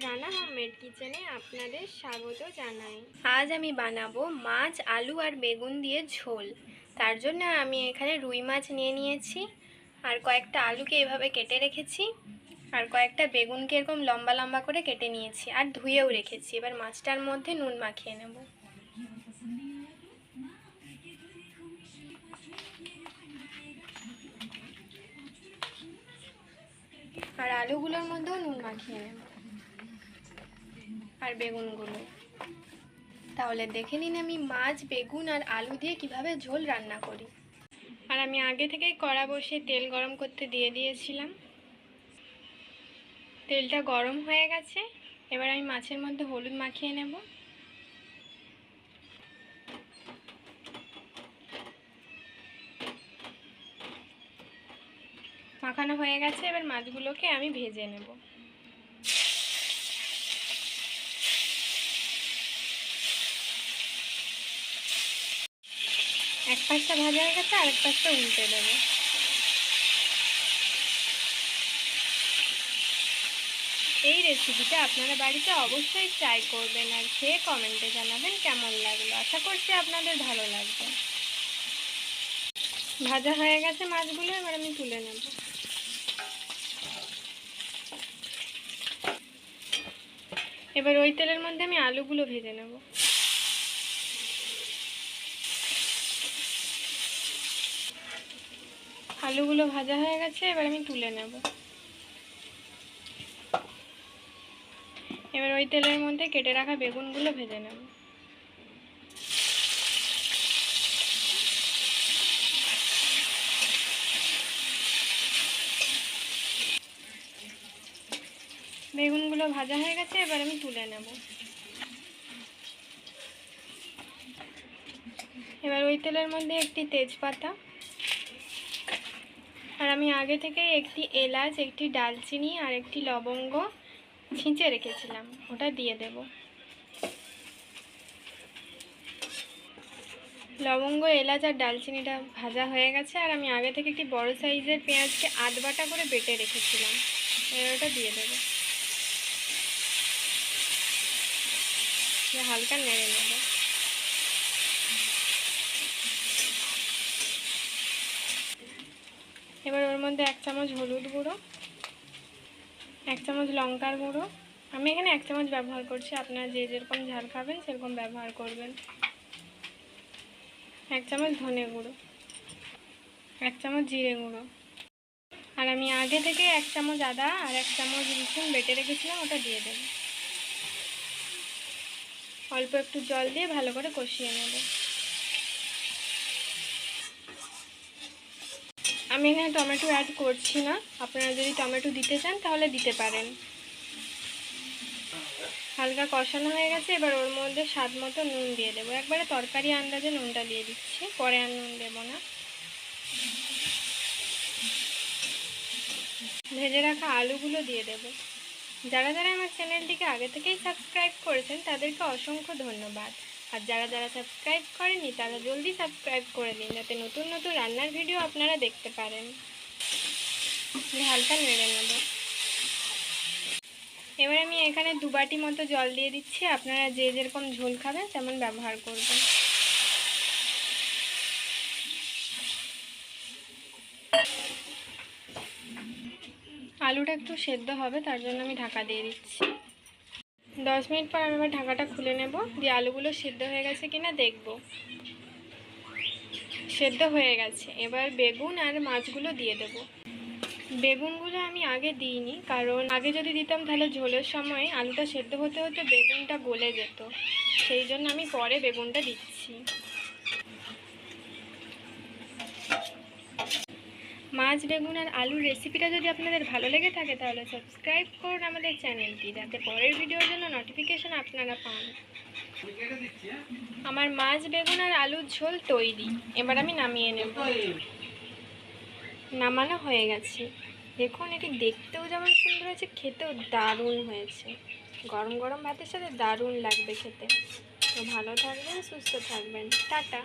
Rana homemade কিচেনে আপনাদের স্বাগত জানাই। আজ আমি বানাবো মাছ, আলু আর বেগুন দিয়ে ঝোল। তার জন্য আমি এখানে রুই মাছ নিয়ে নিয়েছি, আর কয়েকটা আলুকে এভাবে কেটে রেখেছি, আর কয়েকটা বেগুনকে এরকম লম্বা লম্বা করে কেটে নিয়েছি আর ধুয়েও রেখেছি। এবার মাছটার মধ্যে নুন মাখিয়ে নেব। আর আলুগুলোর মধ্যেও নুন মাখিয়ে নেব, আর বেগুনগুলো। তাহলে দেখে নিন আমি মাছ, বেগুন আর আলু দিয়ে কিভাবে ঝোল রান্না করি। আর আমি আগে থেকেই কড়া বসিয়ে তেল গরম করতে দিয়ে দিয়েছিলাম। তেলটা গরম হয়ে গেছে, এবার আমি মাছের মধ্যে হলুদ মাখিয়ে নেব। মাখানো হয়ে গেছে, এবার মাছগুলোকে আমি ভেজে নেব। এক পাশটা ভাজা হয়ে গেছে, আরেক পাশটা উল্টে দেবো। এই রেসিপিটা আপনারা বাড়িতে অবশ্যই ট্রাই করবেন আর খেয়ে কমেন্টে জানাবেন কেমন লাগলো। আশা করছি আপনাদের ভালো লাগবে। ভাজা হয়ে গেছে মাছগুলো, এবার আমি তুলে নেব। এবার ওই তেলের মধ্যে আমি আলুগুলো ভেজে নেব। আলুগুলো ভাজা হয়ে গেছে, এবার আমি তুলে নেব। এবার ওই তেলের মধ্যে কেটে রাখা বেগুনগুলো ভেজে নেব। বেগুনগুলো ভাজা হয়ে গেছে, এবার আমি তুলে নেব। এবার ওই তেলের মধ্যে একটি তেজপাতা, আর আমি আগে থেকে একটি এলাচ, একটি ডালচিনি আর একটি লবঙ্গ ছিঁচে রেখেছিলাম, ওটা দিয়ে দেব। লবঙ্গ, এলাচ আর ডালচিনিটা ভাজা হয়ে গেছে, আর আমি আগে থেকে একটি বড় সাইজের পেঁয়াজকে আধ বাটা করে বেটে রেখেছিলাম, এবার ওটা দিয়ে দেব। হালকা নেড়ে নেব। এবার ওর মধ্যে 1 চামচ হলুদ গুঁড়ো, 1 চামচ লঙ্কার গুঁড়ো, আমি এখানে 1 চামচ ব্যবহার করছি, আপনারা যে যেরকম ঝাল খাবেন সেরকম ব্যবহার করবেন। 1 চামচ ধনে গুঁড়ো, 1 চামচ জিরে গুঁড়ো, আর আমি আগে থেকে 1 চামচ আদা আর 1 চামচ রসুন বেটে রেখেছিলাম, ওটা দিয়ে দেব। অল্প একটু জল দিয়ে ভালো করে কষিয়ে নেব। আমি এখানে টমেটো অ্যাড করছি না, আপনারা যদি টমেটো দিতে চান তাহলে দিতে পারেন। হালকা কষানো হয়ে গেছে, এবার ওর মধ্যে স্বাদ মতো নুন দিয়ে দেবো। একবারে তরকারি আন্দাজে নুনটা দিয়ে দিচ্ছি, পরে আর নুন দেবো না। ভেজে রাখা আলুগুলো দিয়ে দেব। যারা যারা আমার চ্যানেলটিকে আগে থেকেই সাবস্ক্রাইব করেছেন তাদেরকে অসংখ্য ধন্যবাদ, আর যারা যারা সাবস্ক্রাইব করেনি তারা জলদি সাবস্ক্রাইব করে দিন, যাতে নতুন নতুন রান্নার ভিডিও আপনারা দেখতে পারেন। হালকা নেড়ে নেব। এবার আমি এখানে 2 বাটি মতো জল দিয়ে দিচ্ছি, আপনারা যে যেরকম ঝোল খাবেন তেমন ব্যবহার করবেন। আলুটা একটু সেদ্ধ হবে, তার জন্য আমি ঢাকা দিয়ে দিচ্ছি। 10 মিনিট পর আমি আবার ঢাকাটা খুলে নেব, দিয়ে আলুগুলো সেদ্ধ হয়ে গেছে কিনা দেখব। সেদ্ধ হয়ে গেছে, এবার বেগুন আর মাছগুলো দিয়ে দেব। বেগুনগুলো আমি আগে দিইনি, কারণ আগে যদি দিতাম তাহলে ঝোলের সময় আলুটা সেদ্ধ হতে হতে বেগুনটা গলে যেত, সেই জন্য আমি পরে বেগুনটা দিচ্ছি। মাছ, বেগুন আর আলুর রেসিপিটা যদি আপনাদের ভালো লেগে থাকে তাহলে সাবস্ক্রাইব করুন আমাদের চ্যানেলটি, যাতে পরের ভিডিওর জন্য নোটিফিকেশন আপনারা পান। আমার মাছ, বেগুন আর আলুর ঝোল তৈরি, এবার আমি নামিয়ে নেব। নামানো হয়ে গেছে, দেখুন এটি দেখতেও যেমন সুন্দর হয়েছে, খেতেও দারুণ হয়েছে। গরম গরম ভাতের সাথে দারুণ লাগবে খেতে। তো ভালো থাকবেন, সুস্থ থাকবেন, টাটা।